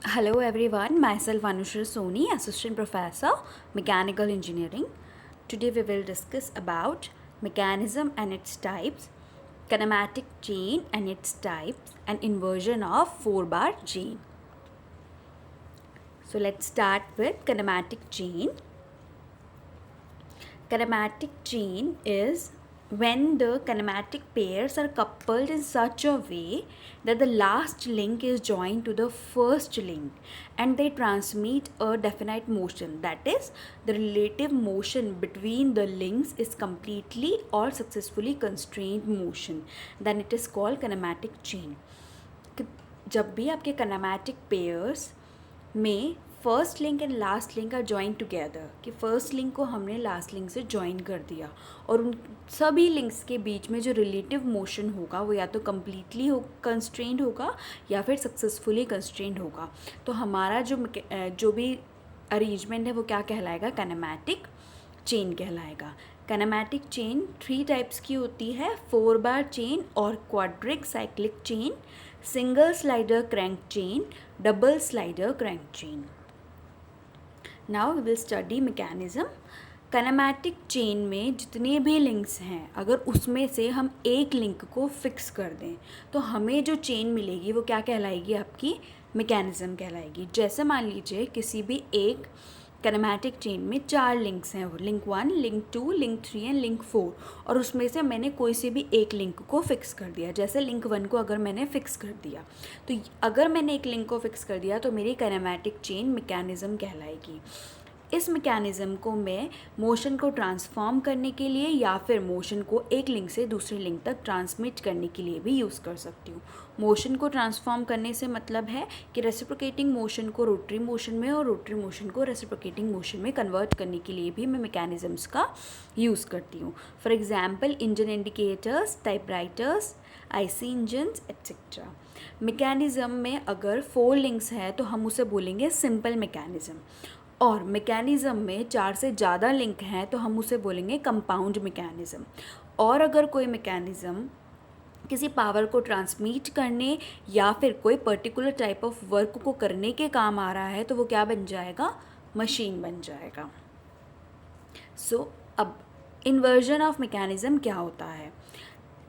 Hello everyone, myself Anushra Soni, Assistant Professor, Mechanical Engineering. Today we will discuss about mechanism and its types, kinematic chain and its types, and inversion of 4-bar chain. So let's start with kinematic chain. Kinematic chain is when the kinematic pairs are coupled in such a way that the last link is joined to the first link and they transmit a definite motion, that is the relative motion between the links is completely or successfully constrained motion, then it is called kinematic chain. जब भी आपके kinematic pairs में first link and last link are join together, कि first link को हमने last link से join कर दिया और उन सभी लिंक्स के बीच में जो रिलेटिव मोशन होगा वो या तो कम्प्लीटली कंस्ट्रेंड होगा या फिर सक्सेसफुली कंस्ट्रेंड होगा, तो हमारा जो भी अरेंजमेंट है वो क्या कहलाएगा, किनेमैटिक चेन कहलाएगा. किनेमैटिक चेन 3 टाइप्स की होती है, 4-बार चेन और quadric cyclic chain, single slider crank chain, double slider crank chain. Now we will study mechanism. Kinematic chain में जितने भी लिंक्स हैं अगर उसमें से हम एक लिंक को फिक्स कर दें तो हमें जो चेन मिलेगी वो क्या कहलाएगी, आपकी मैकेनिज्म कहलाएगी. जैसे मान लीजिए किसी भी एक किनेमैटिक चेन में 4 लिंक्स हैं, वो link 1, link 2, link 3 and link 4, और उसमें से मैंने कोई से भी एक लिंक को फिक्स कर दिया. जैसे लिंक 1 को अगर मैंने फिक्स कर दिया तो अगर मैंने एक लिंक को फिक्स कर दिया तो मेरी किनेमैटिक चेन मैकेनिज्म कहलाएगी. इस मैकेनिज़्म को मैं मोशन को ट्रांसफॉर्म करने के लिए या फिर मोशन को एक लिंक से दूसरे लिंक तक ट्रांसमिट करने के लिए भी यूज़ कर सकती हूँ. मोशन को ट्रांसफॉर्म करने से मतलब है कि रेसिप्रोकेटिंग मोशन को रोटरी मोशन में और रोटरी मोशन को रेसिप्रोकेटिंग मोशन में कन्वर्ट करने के लिए भी मैं मैकेनिज़म्स का यूज़ करती हूँ. For example engine indicators, typewriters, IC engines etcetera. Mechanism में अगर 4 लिंक्स है तो हम उसे बोलेंगे सिंपल मैकेनिज़्म, और मैकेनिज़्म में 4 से ज़्यादा लिंक हैं तो हम उसे बोलेंगे कंपाउंड मैकेनिज़्म. और अगर कोई मैकेनिज़्म किसी पावर को ट्रांसमिट करने या फिर कोई पर्टिकुलर टाइप ऑफ वर्क को करने के काम आ रहा है तो वो क्या बन जाएगा, मशीन बन जाएगा. सो अब इन्वर्जन ऑफ मैकेनिज़्म क्या होता है.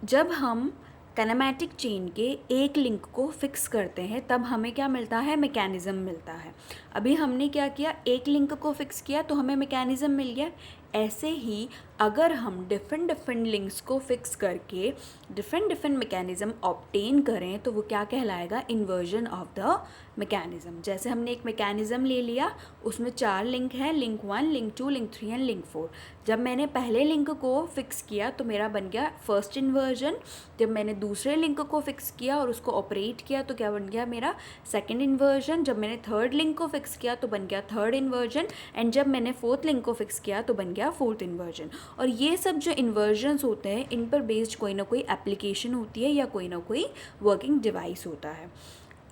जब हम किनेमैटिक चेन के एक लिंक को फिक्स करते हैं तब हमें क्या मिलता है, मैकेनिज़्म मिलता है. अभी हमने क्या किया, एक लिंक को फिक्स किया तो हमें मैकेनिज़्म मिल गया. ऐसे ही अगर हम डिफरेंट लिंक्स को फिक्स करके डिफरेंट मैकेनिज़्म ऑब्टेन करें तो वो क्या कहलाएगा, इन्वर्जन ऑफ द मैकेनिज़्म. जैसे हमने एक मैकेनिज़्म ले लिया, उसमें 4 लिंक हैं, link 1, link 2, link 3 and link 4. जब मैंने पहले लिंक को फिक्स किया तो मेरा बन गया फर्स्ट इन्वर्जन. जब मैंने दूसरे लिंक को फिक्स किया और उसको ऑपरेट किया तो क्या बन गया मेरा सेकेंड इन्वर्जन. जब मैंने थर्ड लिंक को फिक्स किया तो बन गया थर्ड इन्वर्जन, एंड जब मैंने फोर्थ लिंक को फिक्स किया तो बन गया फोर्थ इन्वर्जन. और ये सब जो इन्वर्जन्स होते हैं इन पर बेस्ड कोई ना कोई एप्लीकेशन होती है या कोई ना कोई वर्किंग डिवाइस होता है.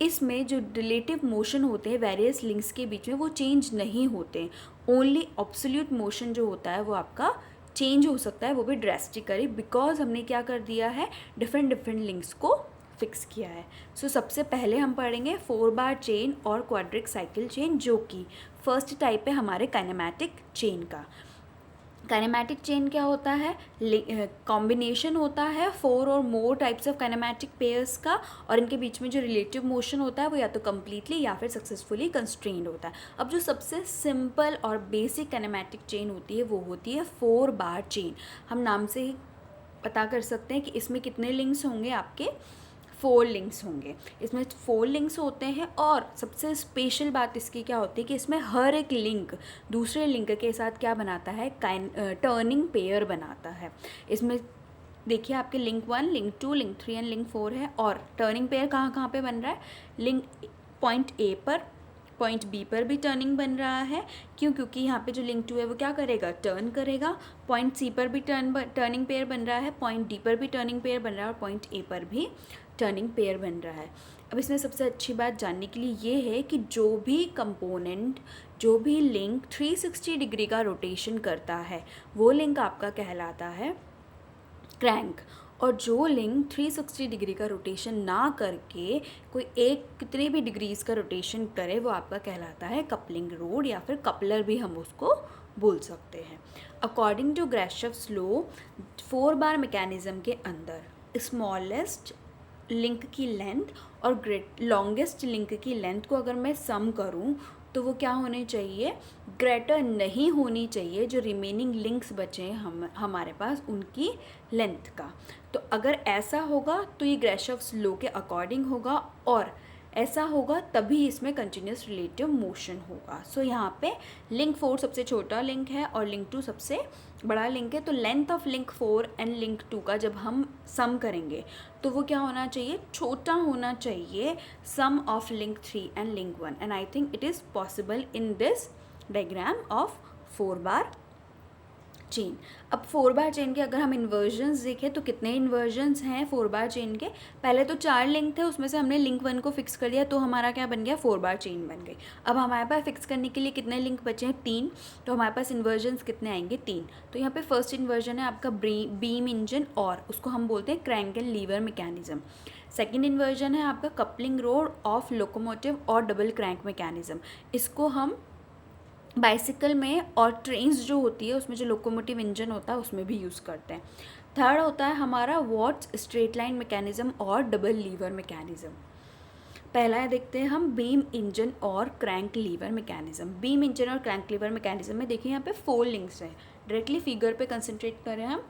इसमें जो रिलेटिव मोशन होते हैं वेरियस लिंक्स के बीच में वो चेंज नहीं होते. ओनली एब्सोल्यूट मोशन जो होता है वो आपका चेंज हो सकता है, वो भी ड्रेस्टिकली, बिकॉज हमने क्या कर दिया है, डिफरेंट लिंक्स को फिक्स किया है. सो सबसे पहले हम पढ़ेंगे 4-बार चेन और क्वाड्रिक साइकिल चेन, जो कि फर्स्ट टाइप है हमारे काइनेमैटिक चेन का. काइनेमैटिक चेन क्या होता है, कॉम्बिनेशन होता है 4 और more types of kinematic pairs का, और इनके बीच में जो रिलेटिव मोशन होता है वो या तो कम्प्लीटली या फिर सक्सेसफुली कंस्ट्रेंड होता है. अब जो सबसे सिंपल और बेसिक काइनेमैटिक चेन होती है वो होती है 4-बार चेन. हम नाम से ही पता कर सकते हैं कि इसमें कितने लिंक्स होंगे, आपके 4 लिंक्स होंगे. इसमें 4 लिंक्स होते हैं, और सबसे स्पेशल बात इसकी क्या होती है कि इसमें हर एक लिंक दूसरे लिंक के साथ क्या बनाता है, टर्निंग पेयर बनाता है. इसमें देखिए आपके link 1, link 2, link 3 and link 4 है, और टर्निंग पेयर कहाँ कहाँ पे बन रहा है, लिंक पॉइंट ए पर, पॉइंट बी पर भी टर्निंग बन रहा है. क्यों, क्योंकि यहाँ पे जो लिंक 2 है वो क्या करेगा, टर्न करेगा. पॉइंट सी पर भी टर्निंग पेयर बन रहा है, पॉइंट डी पर भी टर्निंग पेयर बन रहा है, और पॉइंट ए पर भी टर्निंग पेयर बन रहा है. अब इसमें सबसे अच्छी बात जानने के लिए ये है कि जो भी कंपोनेंट, जो भी लिंक 360 डिग्री का रोटेशन करता है वो लिंक आपका कहलाता है क्रैंक. और जो लिंक 360 डिग्री का रोटेशन ना करके कोई एक कितने भी डिग्रीज़ का रोटेशन करे वो आपका कहलाता है कपलिंग रोड या फिर कपलर भी हम उसको बोल सकते हैं। According to Grashof's law 4 bar mechanism के अंदर स्मॉलेस्ट लिंक की लेंथ और लॉन्गेस्ट लिंक की लेंथ को अगर मैं सम करूं तो वो क्या होने चाहिए, ग्रेटर नहीं होनी चाहिए जो रिमेनिंग लिंक्स बचे हैं हमारे पास उनकी लेंथ का। तो अगर ऐसा होगा तो ये ग्राशॉफ्स लॉ के अकॉर्डिंग होगा और ऐसा होगा तभी इसमें कंटिन्यूस रिलेटिव मोशन होगा। सो यहाँ पे लिंक 4 सबसे छोटा लिंक है और लिंक 2 सबसे बड़ा लिंक है। तो length of link 4 and link 2 का जब हम सम करेंगे तो वो क्या होना चाहिए, छोटा होना चाहिए sum of link 3 and link 1 and I think it is possible in this diagram of 4 bar chain. अब 4 बार चेन के अगर हम इन्वर्जन्स देखें तो कितने इन्वर्जन्स हैं 4 बार चेन के, पहले तो 4 लिंक थे उसमें से हमने लिंक 1 को फिक्स कर दिया तो हमारा क्या बन गया, 4 बार चेन बन गई। अब हमारे पास फिक्स करने के लिए कितने लिंक बचे हैं, 3, तो हमारे पास इन्वर्जन्स कितने आएंगे, 3। तो यहाँ पे फर्स्ट इन्वर्जन है आपका बीम इंजन और उसको हम बोलते हैं crank and lever mechanism. Second inversion है आपका कपलिंग रोड ऑफ लोकोमोटिव और डबल क्रैंक मैकेनिज्म, इसको हम बाइसिकल में और ट्रेन्स जो होती है उसमें जो लोकोमोटिव इंजन होता है उसमें भी यूज़ करते हैं। थर्ड होता है हमारा वॉट्स स्ट्रेट लाइन मैकेनिज्म और डबल लीवर मैकेनिज्म। पहला है देखते हैं हम बीम इंजन और crank liver mechanism. Beam engine और क्रैंक लीवर मैकेनिज्म में देखिए यहाँ पे 4 लिंक्स हैं, डायरेक्टली फिगर पे कंसंट्रेट करें हम।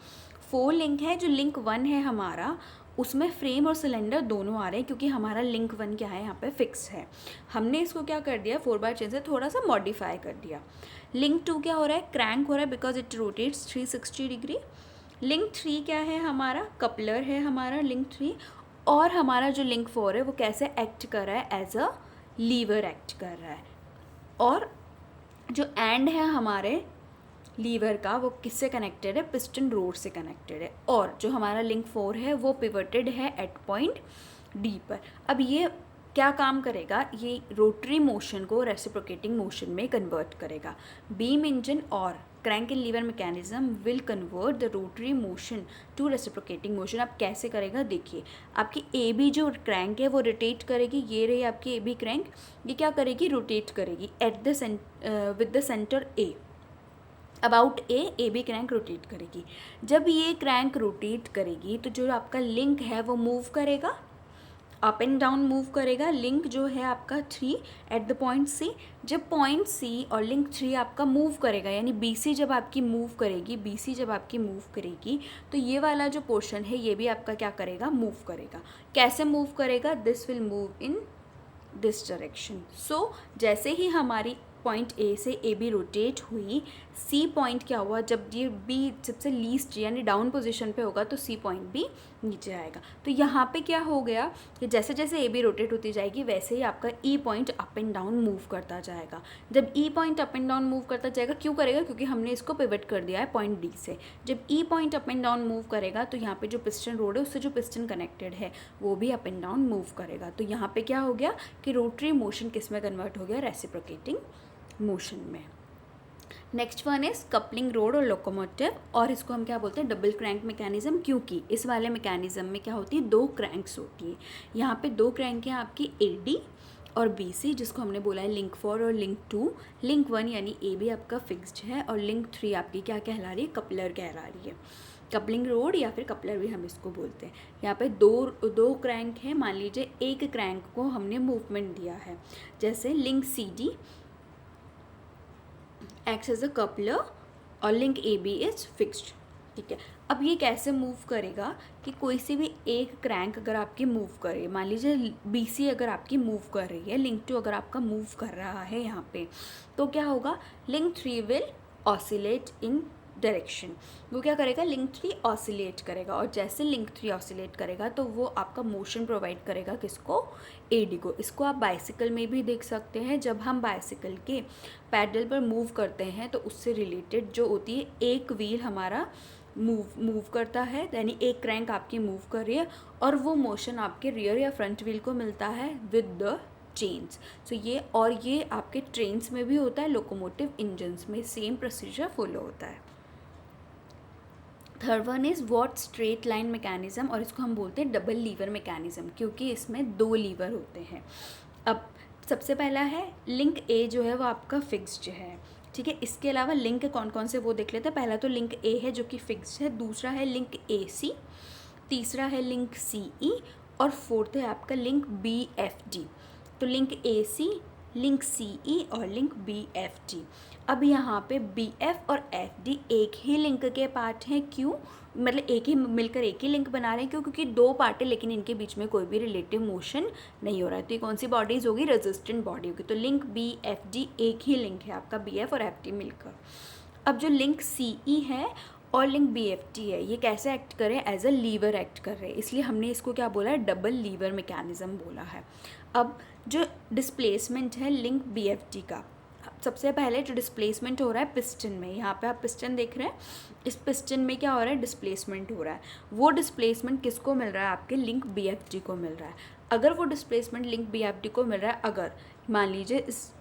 4 लिंक है, जो लिंक 1 है हमारा उसमें फ्रेम और सिलेंडर दोनों आ रहे हैं क्योंकि हमारा लिंक 1 क्या है यहाँ पे फिक्स है। हमने इसको क्या कर दिया, 4 बार चेन से थोड़ा सा मॉडिफाई कर दिया। लिंक 2 क्या हो रहा है, क्रैंक हो रहा है because it rotates 360 degree. Link 3 क्या है हमारा, कपलर है हमारा लिंक 3। और हमारा जो लिंक 4 है वो कैसे एक्ट कर रहा है, एज अ लीवर एक्ट कर रहा है। और जो एंड है हमारे लीवर का वो किससे कनेक्टेड है, पिस्टन रोड से कनेक्टेड है। और जो हमारा लिंक 4 है वो पिवटेड है एट पॉइंट डी पर। अब ये क्या काम करेगा, ये रोटरी मोशन को रेसिप्रोकेटिंग मोशन में कन्वर्ट करेगा। बीम इंजन और crank and lever mechanism will convert the rotary motion to reciprocating motion. अब कैसे करेगा, देखिए आपकी ए बी जो क्रैंक है वो रोटेट करेगी, ये रही आपकी ए बी क्रैंक, ये क्या करेगी, रोटेट करेगी at the with the centre A, about A B crank rotate करेगी। जब ये क्रैंक रोटेट करेगी तो जो आपका लिंक है वो मूव करेगा, अप एंड डाउन मूव करेगा। लिंक जो है आपका 3 एट द पॉइंट सी, जब पॉइंट सी और लिंक 3 आपका मूव करेगा यानी बी सी जब आपकी मूव करेगी, बी सी जब आपकी मूव करेगी तो ये वाला जो पोर्शन है ये भी आपका क्या करेगा, मूव करेगा। कैसे मूव करेगा, this will move in this direction. So जैसे ही हमारी पॉइंट ए से ए बी रोटेट हुई, सी पॉइंट क्या हुआ, जब ये बी सबसे लीस्ट यानी डाउन पोजीशन पे होगा तो सी पॉइंट भी नीचे आएगा। तो यहाँ पे क्या हो गया कि जैसे जैसे ए बी रोटेट होती जाएगी वैसे ही आपका ई point up and down move करता जाएगा। जब ई point up and down move करता जाएगा, क्यों करेगा, क्योंकि हमने इसको पिवट कर दिया है पॉइंट डी से। जब ई point up and down move करेगा तो यहाँ पे जो पिस्टन रोड है उससे जो पिस्टन कनेक्टेड है वो भी अप एंड डाउन मूव करेगा। तो यहाँ पे क्या हो गया कि रोटरी मोशन किस में कन्वर्ट हो गया, रेसिप्रोकेटिंग मोशन में। Next one is coupling road और लोकोमोटिव, और इसको हम क्या बोलते हैं, डबल क्रैंक मैकेनिज्म, क्योंकि इस वाले मैकेनिज्म में क्या होती है, 2 क्रैंक्स होती है। यहाँ पे 2 क्रैंक हैं आपकी एडी और बीसी, जिसको हमने बोला है लिंक 4 और लिंक 2। लिंक 1 यानी ए बी आपका फिक्स्ड है और लिंक 3 आपकी क्या कहला रही है, कपलर कहला रही है। कपलिंग रोड या फिर कपलर भी हम इसको बोलते हैं। यहाँ पे दो क्रैंक है, मान लीजिए एक क्रैंक को हमने मूवमेंट दिया है, जैसे link C D acts as a coupler और link A B is fixed, ठीक है। अब ये कैसे मूव करेगा कि कोई सी भी एक क्रैंक अगर आपकी मूव करे, मान लीजिए बी सी अगर आपकी मूव कर रही है, लिंक 2 अगर आपका मूव कर रहा है यहाँ पे, तो क्या होगा, link 3 will oscillate in direction. वो क्या करेगा, लिंक 3 ऑसिलेट करेगा, और जैसे लिंक 3 ऑसिलेट करेगा तो वो आपका मोशन प्रोवाइड करेगा किसको, एडी को। इसको आप बाइसिकल में भी देख सकते हैं, जब हम बाइसिकल के पैडल पर मूव करते हैं तो उससे रिलेटेड जो होती है, एक व्हील हमारा मूव करता है, यानी एक क्रैंक आपकी मूव कर रही है और वो मोशन आपके रियर या फ्रंट व्हील को मिलता है विद द चेन्स। सो ये आपके ट्रेन्स में भी होता है, लोकोमोटिव इंजन्स में सेम प्रोसीजर फॉलो होता है। Third one is what straight line mechanism, और इसको हम बोलते हैं डबल लीवर मैकेनिज्म, क्योंकि इसमें 2 लीवर होते हैं। अब सबसे पहला है लिंक ए जो है वो आपका फिक्स्ड है, ठीक है। इसके अलावा लिंक कौन कौन से वो देख लेते हैं। पहला तो लिंक ए है जो कि फिक्स्ड है, दूसरा है लिंक ए सी, तीसरा है लिंक सी ई, और फोर्थ है आपका लिंक बी एफ डी। तो लिंक ए सी, लिंक सी ई और लिंक बी एफ डी। अब यहाँ पे बी एफ और एफ डी एक ही लिंक के पार्ट हैं। क्यों? मतलब एक ही मिलकर एक ही लिंक बना रहे हैं। क्यों? क्योंकि 2 पार्ट है लेकिन इनके बीच में कोई भी रिलेटिव मोशन नहीं हो रहा है। तो ये कौन सी बॉडीज़ होगी? रेजिस्टेंट बॉडी होगी। तो लिंक बी एफ डी एक ही लिंक है आपका, बी एफ और एफ डी मिलकर। अब जो लिंक सी ई है और लिंक बी एफ टी है, ये कैसे एक्ट कर रहे हैं? एज अ लीवर एक्ट कर रहे हैं, इसलिए हमने इसको क्या बोला है? डबल लीवर मैकेनिज्म बोला है। अब जो डिस्प्लेसमेंट है लिंक बी एफ टी का, सबसे पहले जो डिस्प्लेसमेंट हो रहा है पिस्टन में, यहाँ पे आप पिस्टन देख रहे हैं, इस पिस्टन में क्या हो रहा है? डिस्प्लेसमेंट हो रहा है। वो डिस्प्लेसमेंट किसको मिल रहा है? आपके लिंक बी एफ टी को मिल रहा है। अगर वो displacement link B F T को मिल रहा है, अगर मान लीजिए इस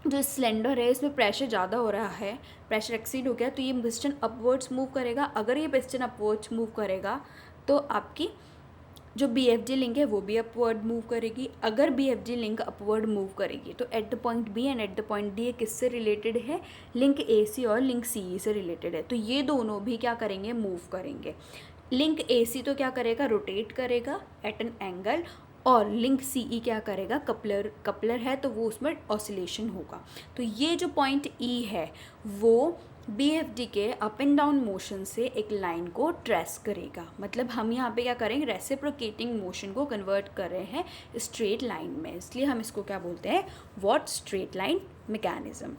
जो सिलेंडर है इसमें प्रेशर ज़्यादा हो रहा है, प्रेशर एक्सीड हो गया, तो ये पिस्टन अपवर्ड्स मूव करेगा। अगर ये पिस्टन अपवर्ड्स मूव करेगा तो आपकी जो बी एफ डी लिंक है वो भी अपवर्ड मूव करेगी। अगर B F D link upward move करेगी तो at the point B and at the point D ये किससे रिलेटेड है? लिंक ए सी और लिंक सी ई से रिलेटेड है। तो ये दोनों भी क्या करेंगे? मूव करेंगे। लिंक ए सी तो क्या करेगा? रोटेट करेगा एट एन एंगल, और लिंक सी ई क्या करेगा? कपलर है तो वो उसमें ऑसिलेशन होगा। तो ये जो पॉइंट ई है वो बी एफ डी के अप एंड डाउन मोशन से एक लाइन को ट्रेस करेगा। मतलब हम यहाँ पे क्या करेंगे? रेसिप्रोकेटिंग मोशन को कन्वर्ट कर रहे हैं स्ट्रेट लाइन में, इसलिए हम इसको क्या बोलते हैं? What straight line mechanism.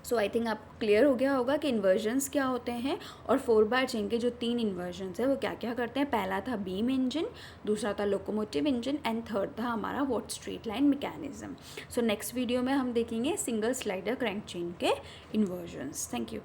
So I think आपको क्लियर हो गया होगा कि इन्वर्जन्स क्या होते हैं, और 4 बार चेन के जो 3 इन्वर्जन्स है वो क्या क्या करते हैं। पहला था बीम इंजन, दूसरा था लोकोमोटिव इंजन, एंड थर्ड था हमारा what straight line mechanism. So next video में हम देखेंगे सिंगल स्लाइडर क्रैंक चेन के इन्वर्जन्स। Thank you.